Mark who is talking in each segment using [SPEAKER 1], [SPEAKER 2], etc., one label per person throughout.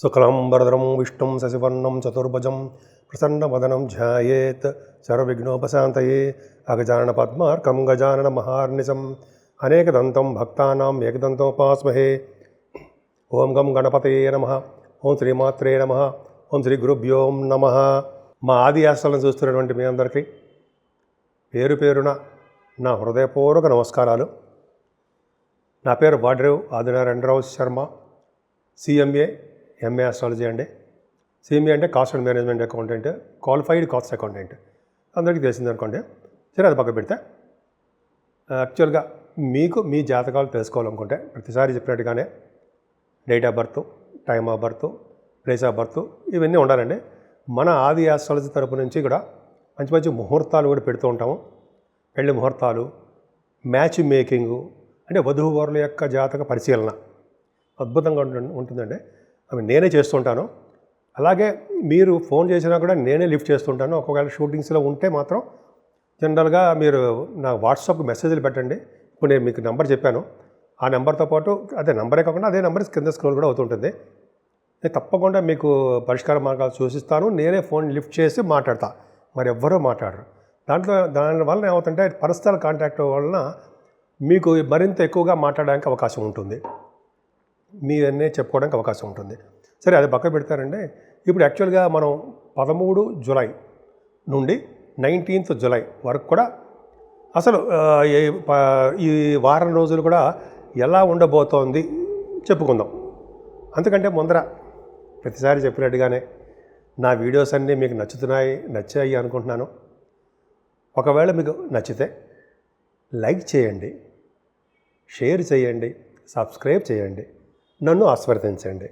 [SPEAKER 1] శుక్లాంబరధరం విష్ణుం శశివర్ణం చతుర్భుజం ప్రసన్నవదనం ధ్యాయేత్ సర్వవిఘ్నోపశాంతయే అగజానన పద్మార్కం గజానన మహార్నిశం అనేకదంతం భక్తానాం ఏకదంతోపాస్మహే. ఓం గం గణపతయే నమః. ఓం శ్రీమాత్రే నమః. ఓం శ్రీ గురుభ్యో నమః. మా ఆది ఆశ్రలను చూస్తున్నటువంటి మీ అందరికీ పేరు పేరున నా హృదయపూర్వక నమస్కారాలు. నా పేరు Vadrev Adinarayanarao Sharma, CMA, MA astrology అండి. సిఎంఏ అంటే cost and management accountant, qualified cost accountant, అందరికీ తెలిసింది అనుకోండి. సరే, అది పక్క పెడితే యాక్చువల్గా మీకు మీ జాతకాలు తెలుసుకోవాలనుకుంటే ప్రతిసారి చెప్పినట్టుగానే date of birth, time of birth, place of birth ఇవన్నీ ఉండాలండి. మన ఆది ఆస్ట్రాలజీ తరపు నుంచి కూడా మంచి మంచి ముహూర్తాలు కూడా పెడుతూ ఉంటాము. పెళ్లి ముహూర్తాలు, మ్యాచ్ మేకింగు, అంటే వధూవరుల యొక్క జాతక పరిశీలన అద్భుతంగా ఉంటుందండి. అవి నేనే చేస్తుంటాను. అలాగే మీరు ఫోన్ చేసినా కూడా నేనే లిఫ్ట్ చేస్తుంటాను. ఒకవేళ షూటింగ్స్లో ఉంటే మాత్రం జనరల్గా మీరు నా వాట్సాప్కి మెసేజ్లు పెట్టండి. ఇప్పుడు నేను మీకు నెంబర్ చెప్పాను, ఆ నెంబర్తో పాటు అదే నెంబరే కాకుండా అదే నెంబర్ కింద స్క్రోల్ కూడా అవుతుంటుంది. నేను తప్పకుండా మీకు పరిష్కార మార్గాలు సూచిస్తాను. నేనే ఫోన్ లిఫ్ట్ చేసి మాట్లాడతా, మరి ఎవ్వరూ మాట్లాడరు. దానివల్ల ఏమవుతుంటే పర్సనల్ కాంటాక్ట్ వలన మీకు మరింత ఎక్కువగా మాట్లాడడానికి అవకాశం ఉంటుంది, మీవన్నీ చెప్పుకోవడానికి అవకాశం ఉంటుంది. సరే, అది పక్క పెడతారండి. ఇప్పుడు యాక్చువల్గా మనం 13 జూలై నుండి 19 జూలై వరకు కూడా అసలు ఈ వారం రోజులు కూడా ఎలా ఉండబోతోంది చెప్పుకుందాం. అందుకంటే ముందర ప్రతిసారి చెప్పినట్టుగానే నా వీడియోస్ అన్నీ మీకు నచ్చాయి అనుకుంటున్నాను. ఒకవేళ మీకు నచ్చితే లైక్ చేయండి, షేర్ చేయండి, సబ్స్క్రైబ్ చేయండి, నన్ను ఆశీర్వదించండి.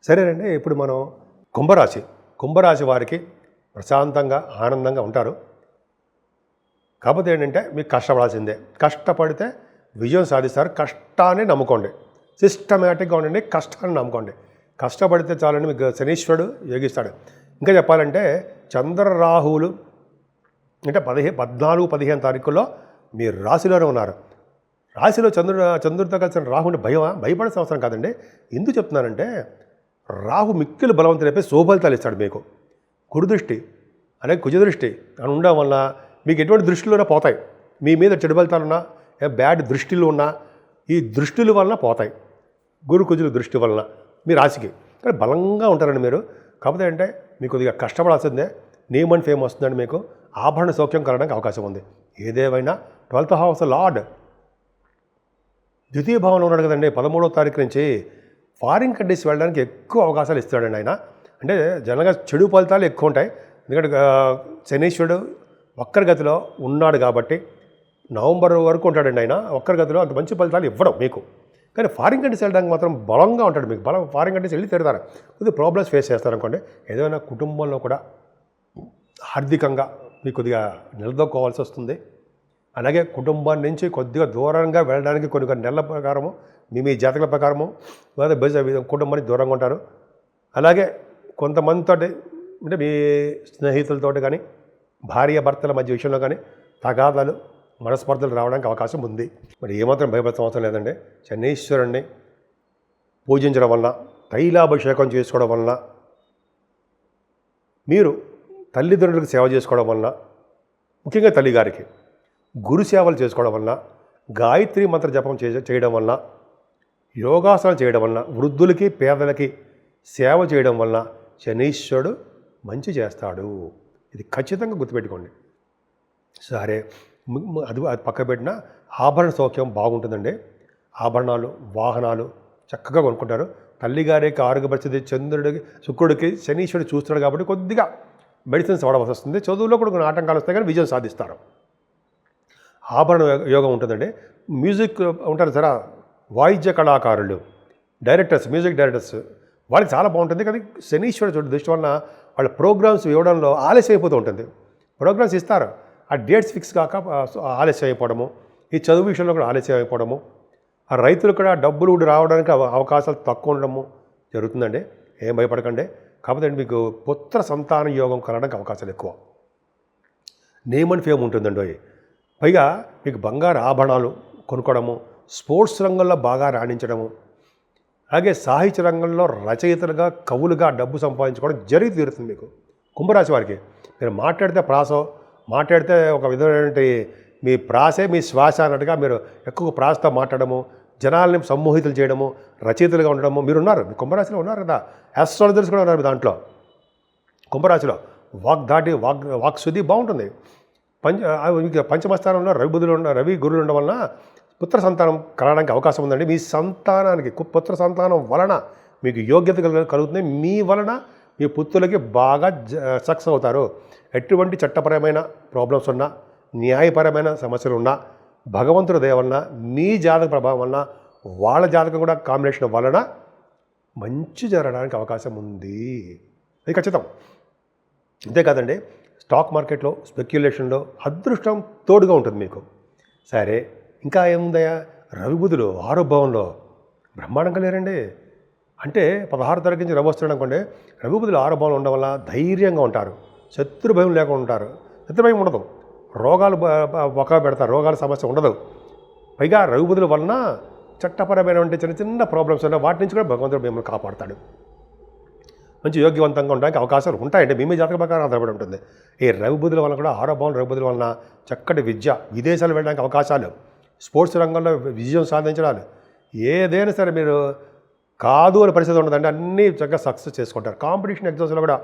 [SPEAKER 1] సరేనండి. ఇప్పుడు మనం కుంభరాశి వారికి ప్రశాంతంగా ఆనందంగా ఉంటారు. కాకపోతే ఏంటంటే మీకు కష్టపడాల్సిందే. కష్టపడితే విజయం సాధిస్తారు. కష్టాన్ని నమ్ముకోండి, సిస్టమేటిక్గా ఉండండి, కష్టాన్ని నమ్ముకోండి. కష్టపడితే చాలండి, మీకు శనీశ్వరుడు యోగిస్తాడు. ఇంకా చెప్పాలంటే చంద్రరాహువులు అంటే 14-15 తారీఖుల్లో మీ రాశిలోనే ఉన్నారు. రాశిలో చంద్రుడితో కలిసిన రాహుని భయపడాల్సిన అవసరం కాదండి. ఎందుకు చెప్తున్నానంటే రాహు మిక్కిలి బలవంతులు అయిపోయి శోభలితాలు ఇస్తాడు మీకు. కురుదృష్టి అలాగే కుజదృష్టి అని ఉండడం వల్ల మీకు ఎటువంటి దృష్టిలోనే పోతాయి. మీ మీద చెడు ఫలితాలున్నా, బ్యాడ్ దృష్టిలు ఉన్నా ఈ దృష్టిల వలన పోతాయి. కుజుల దృష్టి వలన మీ రాశికి కానీ బలంగా ఉంటారండి మీరు. కాకపోతే అంటే మీకు కొద్దిగా కష్టపడాల్సిందే. నేమ్ అండ్ ఫేమ్ వస్తుందండి. మీకు ఆభరణ సౌఖ్యం కలగడానికి అవకాశం ఉంది. ఏదేమైనా 12th హౌస్ లార్డ్ ద్వితీయ భావంలో ఉన్నాడు కదండి. 13వ తారీఖు నుంచి ఫారిన్ కంట్రీస్ వెళ్ళడానికి ఎక్కువ అవకాశాలు ఇస్తాడండి ఆయన. అంటే జనరల్గా చెడు ఫలితాలు ఎక్కువ ఉంటాయి. ఎందుకంటే శనీశ్వరుడు వక్రగతిలో ఉన్నాడు కాబట్టి నవంబర్ వరకు ఉంటాడండి ఆయన. వక్రగతిలో అంత మంచి ఫలితాలు ఇవ్వడం మీకు. కానీ ఫారిన్ కంట్రీస్ వెళ్ళడానికి మాత్రం బలంగా ఉంటాడు మీకు. ఫారిన్ కంట్రీస్ వెళ్ళి తిడతారు, కొద్దిగా ప్రాబ్లమ్స్ ఫేస్ చేస్తారనుకోండి. ఏదైనా కుటుంబంలో కూడా ఆర్థికంగా మీకు కొద్దిగా నిలదొక్కోవాల్సి వస్తుంది. అలాగే కుటుంబం నుంచి కొద్దిగా దూరంగా వెళ్ళడానికి కొన్ని నెలల ప్రకారము మీ జాతకాల ప్రకారము కుటుంబానికి దూరంగా ఉంటారు. అలాగే కొంతమందితో అంటే మీ స్నేహితులతో కానీ భార్య భర్తల మధ్య విషయంలో కానీ తగాదాలు, మనస్పర్ధలు రావడానికి అవకాశం ఉంది. మరి ఏమాత్రం భయపడాల్సిన అవసరం లేదండి. శనీశ్వరుణ్ణి పూజించడం వలన, తైలాభిషేకం చేసుకోవడం వలన, మీరు తల్లిదండ్రులకు సేవ చేసుకోవడం వలన, ముఖ్యంగా తల్లిగారికి గురు సేవలు చేసుకోవడం వలన, గాయత్రి మంత్ర జపం చేయడం వలన, యోగాసనాలు చేయడం వలన, వృద్ధులకి పేదలకి సేవ చేయడం వలన శనీశ్వరుడు మంచి చేస్తాడు. ఇది ఖచ్చితంగా గుర్తుపెట్టుకోండి. సరే, అది పక్క పెట్టిన ఆభరణ సౌఖ్యం బాగుంటుందండి. ఆభరణాలు, వాహనాలు చక్కగా కొనుక్కుంటారు. తల్లిగారికి ఆరోగ్య పరిస్థితి చంద్రుడికి, శుక్రుడికి శనీశ్వరుడు చూస్తున్నాడు కాబట్టి కొద్దిగా మెడిసిన్స్ వాడవలసి వస్తుంది. చదువులో కూడా కొన్ని ఆటంకాలు వస్తాయి కానీ విజయం సాధిస్తారు. ఆభరణ యోగం ఉంటుందండి. మ్యూజిక్ ఉంటారు సరే, వాయిద్య కళాకారులు, డైరెక్టర్స్, మ్యూజిక్ డైరెక్టర్స్, వాళ్ళకి చాలా బాగుంటుంది. కానీ శనీశ్వరుడు దృష్టి వలన వాళ్ళ ప్రోగ్రామ్స్ ఇవ్వడంలో ఆలస్యం అయిపోతూ ఉంటుంది. ప్రోగ్రామ్స్ ఇస్తారు, ఆ డేట్స్ ఫిక్స్ కాక ఆలస్యం అయిపోవడము, ఈ చదువు విషయంలో కూడా ఆలస్యం అయిపోవడము, ఆ రైతులు కూడా డబ్బులు రావడానికి అవకాశాలు తక్కువ ఉండడము జరుగుతుందండి. ఏం భయపడకండి. కాకపోతే మీకు పుత్ర సంతాన యోగం కలగడానికి అవకాశాలు ఎక్కువ. నేమ్ అండ్ ఫేమ్ ఉంటుందండి. పైగా మీకు బంగారు ఆభరణాలు కొనుక్కోవడము, స్పోర్ట్స్ రంగంలో బాగా రాణించడము, అలాగే సాహిత్య రంగంలో రచయితలుగా కవులుగా డబ్బు సంపాదించుకోవడం జరిగి తీరుతుంది మీకు. కుంభరాశి వారికి మీరు మాట్లాడితే ఒక విధమైనటువంటి మీ ప్రాసే మీ శ్వాస అన్నట్టుగా మీరు ఎక్కువ ప్రాసతో మాట్లాడము, జనాల్ని సమ్మోహితులు చేయడము, రచయితలుగా ఉండడము. మీరున్నారు, మీ కుంభరాశిలో ఉన్నారు కదా, ఆస్ట్రాలజర్స్ కూడా ఉన్నారు దాంట్లో. కుంభరాశిలో వాక్శుద్ధి బాగుంటుంది. పంచమస్థానంలో రవి గురులు ఉండడం వలన పుత్ర సంతానం కలగడానికి అవకాశం ఉందండి. మీ సంతానానికి పుత్ర సంతానం వలన మీకు యోగ్యత కలుగుతుంది. మీ వలన మీ పుత్రులకి బాగా సక్సెస్ అవుతారు. ఎటువంటి చట్టపరమైన ప్రాబ్లమ్స్ ఉన్నా, న్యాయపరమైన సమస్యలు ఉన్నా, భగవంతుడి దయ వలన, మీ జాతక ప్రభావం వలన, వాళ్ళ జాతకం కూడా కాంబినేషన్ వలన మంచి జరగడానికి అవకాశం ఉంది. అది ఖచ్చితం. అంతేకాదండి, స్టాక్ మార్కెట్లో స్పెక్యులేషన్లో అదృష్టం తోడుగా ఉంటుంది మీకు. సరే, ఇంకా ఏముందయ్యా, రవి బుధులు 6వ భావంలో బ్రహ్మాండంగా లేరండి. అంటే 16 తారీఖు నుంచి రవి వస్తున్నాడు అనుకోండి, రవి బుధులు 6వ భావంలో ఉండడం వల్ల ధైర్యంగా ఉంటారు, శత్రు భయం లేకుండా ఉంటారు. శత్రు భయం ఉండదు, రోగాలు పెడతారు, రోగాల సమస్య ఉండదు. పైగా రవి బుధుల వలన చట్టపరమైనటువంటి చిన్న చిన్న ప్రాబ్లమ్స్ ఉన్నాయి, వాటి నుంచి కూడా భగవంతుడు మిమ్మల్ని కాపాడతాడు. మంచి యోగ్యవంతంగా ఉండడానికి అవకాశాలు ఉంటాయండి. మీ జాతక ప్రకారం ఆధారపడి ఉంటుంది. ఈ రవి బుధుల వలన కూడా 6వ భావం రవి బుధుల వలన చక్కటి విద్య, విదేశాలు వెళ్ళడానికి అవకాశాలు, స్పోర్ట్స్ రంగంలో విజయం సాధించడాలు, ఏదైనా సరే మీరు కాదు అనే పరిస్థితి ఉండదండి, అన్నీ చక్కగా సక్సెస్ చేసుకుంటారు. కాంపిటీషన్ ఎగ్జామ్స్లో కూడా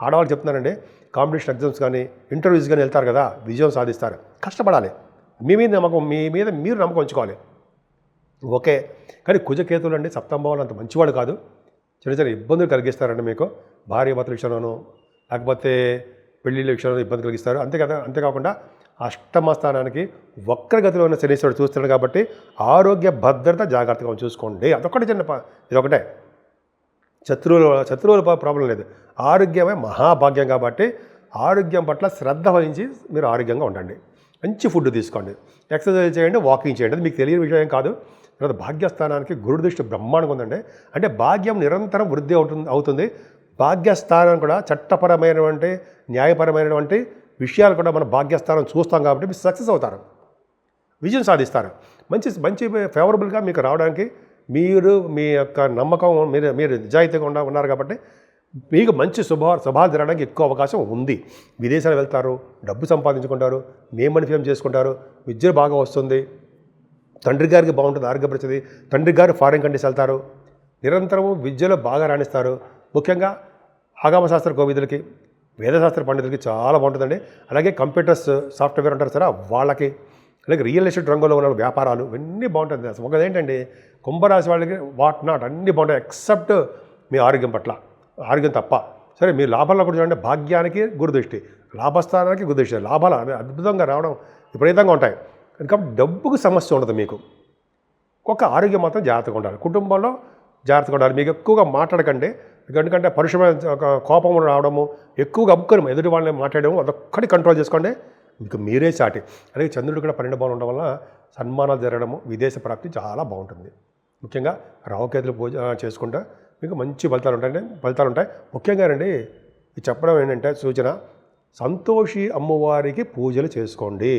[SPEAKER 1] ఆడవాళ్ళు చెప్తున్నారండి, కాంపిటీషన్ ఎగ్జామ్స్ కానీ ఇంటర్వ్యూస్ కానీ వెళ్తారు కదా, విజయం సాధిస్తారు. కష్టపడాలి, మీ మీద మీరు నమ్మకం ఉంచుకోవాలి. ఓకే, కానీ కుజకేతువులు అండి 7వ భావంలో అంత మంచివాడు కాదు, చిన్న చిన్న ఇబ్బందులు కలిగిస్తారండి మీకు. భార్యాభర్తల విషయంలోనూ లేకపోతే పెళ్ళిళ్ళ విషయంలో ఇబ్బంది కలిగిస్తారు. అంతేకాకుండా 8వ స్థానానికి వక్రగతిలో ఉన్న శనీశ్వరుడు చూస్తున్నాడు కాబట్టి ఆరోగ్య భద్రత జాగ్రత్తగా చూసుకోండి. అదొకటి ఇదొకటే, శత్రువుల ప్రాబ్లం లేదు. ఆరోగ్యమే మహాభాగ్యం కాబట్టి ఆరోగ్యం పట్ల శ్రద్ధ వహించి మీరు ఆరోగ్యంగా ఉండండి. మంచి ఫుడ్ తీసుకోండి, ఎక్సర్సైజ్ చేయండి, వాకింగ్ చేయండి. అది మీకు తెలియని విషయం కాదు. తర్వాత భాగ్యస్థానానికి గురు దృష్టి బ్రహ్మాండంగా ఉందండి. అంటే భాగ్యం నిరంతరం వృద్ధి అవుతుంది. భాగ్యస్థానం కూడా చట్టపరమైనటువంటి న్యాయపరమైనటువంటి విషయాలు కూడా మన భాగ్యస్థానం చూస్తాం కాబట్టి మీరు సక్సెస్ అవుతారు, విజయం సాధిస్తారు. మంచి ఫేవరబుల్గా మీకు రావడానికి మీరు మీ యొక్క నమ్మకం, మీరు నిజాయితీగా ఉన్నారు కాబట్టి మీకు మంచి శుభాలు జరగడానికి ఎక్కువ అవకాశం ఉంది. విదేశాలు వెళ్తారు, డబ్బు సంపాదించుకుంటారు, నేమ్ ఫేమ్ చేసుకుంటారు, విద్య బాగా వస్తుంది, తండ్రి గారికి బాగుంటుంది ఆరోగ్య పరిస్థితి, తండ్రి గారు ఫారిన్ కంట్రీస్ వెళ్తారు, నిరంతరము విద్యలో బాగా రాణిస్తారు. ముఖ్యంగా ఆగమశాస్త్ర కోవిదులకి, వేదశాస్త్ర పండితులకి చాలా బాగుంటుందండి. అలాగే కంప్యూటర్స్ సాఫ్ట్వేర్ అంటారు సరే వాళ్ళకి, అలాగే రియల్ ఎస్టేట్ రంగంలో ఉన్న వ్యాపారాలు ఇవన్నీ బాగుంటుంది. అసలు ఒకటి ఏంటండి, కుంభరాశి వాళ్ళకి నాట్ అన్నీ బాగుంటాయి ఎక్సెప్ట్ మీ ఆరోగ్యం తప్ప. సరే, మీ లాభాల్లో కూడా చూడండి, భాగ్యానికి గురుదృష్టి, లాభస్థానానికి గురుదృష్టి, లాభాలు అద్భుతంగా రావడం విపరీతంగా ఉంటాయి. కాబట్టి డబ్బుకు సమస్య ఉండదు మీకు. ఒక ఆరోగ్యం మాత్రం జాగ్రత్తగా ఉండాలి, కుటుంబంలో జాగ్రత్తగా ఉండాలి. మీకు ఎక్కువగా మాట్లాడకండి, ఎందుకంటే పరుషమైన కోపం రావడము, ఎక్కువగా అమ్ముకొని ఎదుటి వాళ్ళని మాట్లాడడం అదొక్కటి కంట్రోల్ చేసుకోండి, మీకు మీరే చాటి. అలాగే చంద్రుడు కూడా 12 భావం ఉండడం వల్ల సన్మానాలు జరగడము, విదేశ ప్రాప్తి చాలా బాగుంటుంది. ముఖ్యంగా రావుకేతులు పూజ చేసుకుంటే మీకు మంచి ఫలితాలు ఉంటాయి. ముఖ్యంగా రండి, ఇది చెప్పడం ఏంటంటే సూచన, సంతోషి అమ్మవారికి పూజలు చేసుకోండి.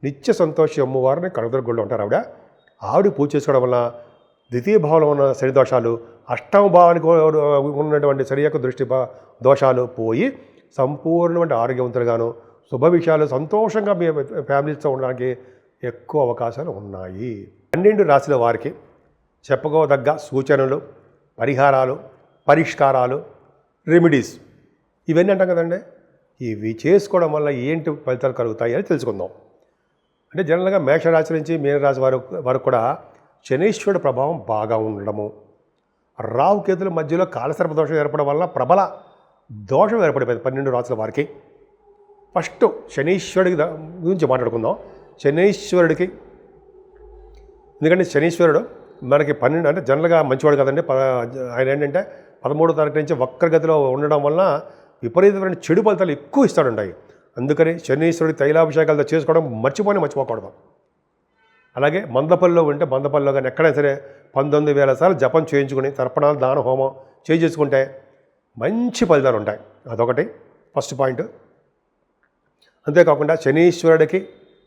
[SPEAKER 1] నిత్య సంతోషి అమ్మవారిని కనకదుర్గలో ఉంటారు ఆవిడ పూజ చేసుకోవడం వల్ల ద్వితీయ భావంలో ఉన్న శని దోషాలు, 8వ భావానికి ఉన్నటువంటి శని యొక్క దృష్టి దోషాలు పోయి సంపూర్ణమైన ఆరోగ్యవంతులుగాను శుభ విషయాలు సంతోషంగా మీ ఫ్యామిలీతో ఉండడానికి ఎక్కువ అవకాశాలు ఉన్నాయి. 12 రాశుల వారికి చెప్పుకోదగ్గ సూచనలు, పరిహారాలు, పరిష్కారాలు, రెమెడీస్ ఇవన్నీ అంటాం కదండి. ఇవి చేసుకోవడం వల్ల ఏంటి ఫలితాలు కలుగుతాయి అని తెలుసుకుందాం. అంటే జనరల్గా మేషరాశి నుంచి మీనరాశి వరకు కూడా శనీశ్వరుడు ప్రభావం బాగా ఉండడము, రావుకేతుల మధ్యలో కాలసర్ప దోషం ఏర్పడడం వల్ల ప్రబల దోషం ఏర్పడిపోయింది 12 రాశుల వారికి. ఫస్ట్ శనీశ్వరుడి గురించి మాట్లాడుకుందాం. శనీశ్వరుడికి, ఎందుకంటే శనీశ్వరుడు మనకి 12 అంటే జనరల్గా మంచివాడు కదండి. ఆయన ఏంటంటే 13వ తారీఖు నుంచి వక్రగతిలో ఉండడం వల్ల విపరీతమైన చెడు ఫలితాలు ఎక్కువ ఇస్తాడుంటాయి. అందుకని శనీశ్వరుడి తైలాభిషేకాలతో చేసుకోవడం మర్చిపోకూడదు. అలాగే మందపల్లిలో ఉంటే మందపల్లిలో కానీ ఎక్కడైనా సరే 19,000 సార్లు జపం చేయించుకుని తర్పణాలు దాన హోమం చేసుకుంటే మంచి ఫలితాలు ఉంటాయి. అదొకటి ఫస్ట్ పాయింట్. అంతేకాకుండా శనీశ్వరుడికి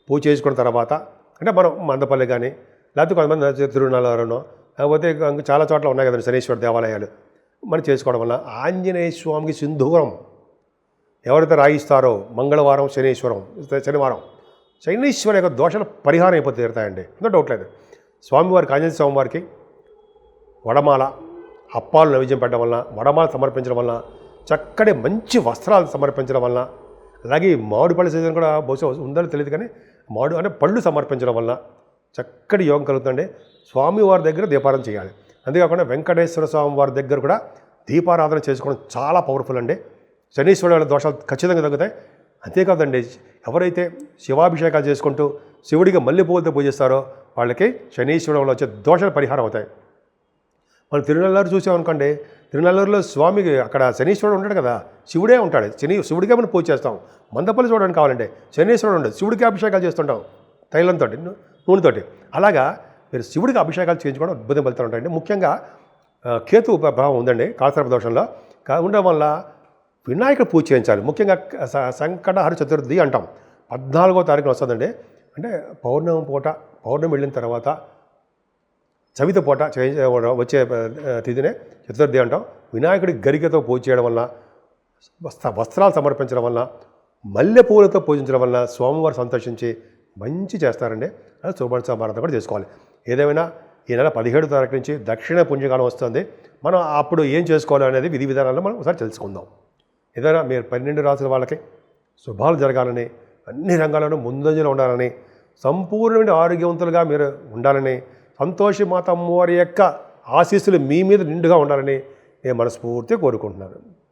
[SPEAKER 1] పూజ చేసుకున్న తర్వాత, అంటే మనం మందపల్లి కానీ లేకపోతే కొంతమంది తిరునాళ్ళలోనో కాకపోతే ఇంకా చాలా చోట్ల ఉన్నాయి కదండి శనీశ్వర దేవాలయాలు. మనం చేసుకోవడం వల్ల ఆంజనేయ స్వామికి సింధూరం ఎవరైతే రాయిస్తారో మంగళవారం శనివారం శనీశ్వరు యొక్క దోషాలు పరిహారం అయిపోతే తీరుతాయండి, ఇంకో డౌట్ లేదు. స్వామివారికి ఆంజనేయ స్వామివారికి వడమాల అప్పాలు నైవేద్యం పెట్టడం వలన, వడమాల సమర్పించడం వలన, చక్కటి మంచి వస్త్రాలు సమర్పించడం వలన, అలాగే మామిడి పళ్ళ సీజన్ కూడా బహుశా ఉందని తెలియదు కానీ మామిడి అంటే పళ్ళు సమర్పించడం వలన చక్కటి యోగం కలుగుతుందండి. స్వామివారి దగ్గర దీపారాధన చేయాలి. అంతేకాకుండా వెంకటేశ్వర స్వామి వారి దగ్గర కూడా దీపారాధన చేసుకోవడం చాలా పవర్ఫుల్ అండి. శనీశ్వరుడు దోషాలు ఖచ్చితంగా తగ్గుతాయి. అంతేకాదండి, ఎవరైతే శివాభిషేకాలు చేసుకుంటూ శివుడికి మల్లెపూలతో పూజిస్తారో వాళ్ళకి శనీశ్వరంలో వచ్చే దోషాలు పరిహారం అవుతాయి. మనం తిరునల్లూరు చూసామనుకోండి, తిరునల్లూరులో స్వామికి అక్కడ శనీశ్వరుడు ఉంటాడు కదా, శివుడే ఉంటాడు. శివుడికే మనం పూజ చేస్తాం. మందపల్లి చూడడానికి కావాలంటే శనీశ్వరుడు ఉండదు, శివుడికి అభిషేకాలు చేస్తుంటాం తైలంతో, నూనెతోటి. అలాగా మీరు శివుడికి అభిషేకాలు చేయించుకోవడం అద్భుతం ఫలితాలు ఉంటాయండి. ముఖ్యంగా కేతు ప్రభావం ఉందండి కాలసర్ప దోషంలో. ఉండడం వల్ల వినాయకుడు పూజ చేయించాలి. ముఖ్యంగా సంకటహర చతుర్థి అంటాం, 14వ తారీఖున వస్తుందండి. అంటే పౌర్ణమి వెళ్ళిన తర్వాత చవితి పూట వచ్చే తిథినే చతుర్థి అంటాం. వినాయకుడికి గరికతో పూజ చేయడం వల్ల, వస్త్రాలు సమర్పించడం వల్ల, మల్లె పూలతో పూజించడం వల్ల స్వామివారు సంతోషించి మంచి చేస్తారండి. అది సుబ్రహ్మణ్య సమారాధన కూడా చేసుకోవాలి. ఏదేమైనా ఈ నెల 17వ తారీఖు నుంచి దక్షిణ పుణ్యకాలం వస్తుంది. మనం అప్పుడు ఏం చేసుకోవాలి అనేది విధి విధానాలను మనం ఒకసారి తెలుసుకుందాం. ఏదైనా మీరు 12 రాసుల వాళ్ళకి శుభాలు జరగాలని, అన్ని రంగాల్లోనూ ముందంజలో ఉండాలని, సంపూర్ణమైన ఆరోగ్యవంతులుగా మీరు ఉండాలని, సంతోషి మాత అమ్మవారి యొక్క ఆశీస్సులు మీ మీద నిండుగా ఉండాలని నేను మనస్ఫూర్తిగా కోరుకుంటున్నాను.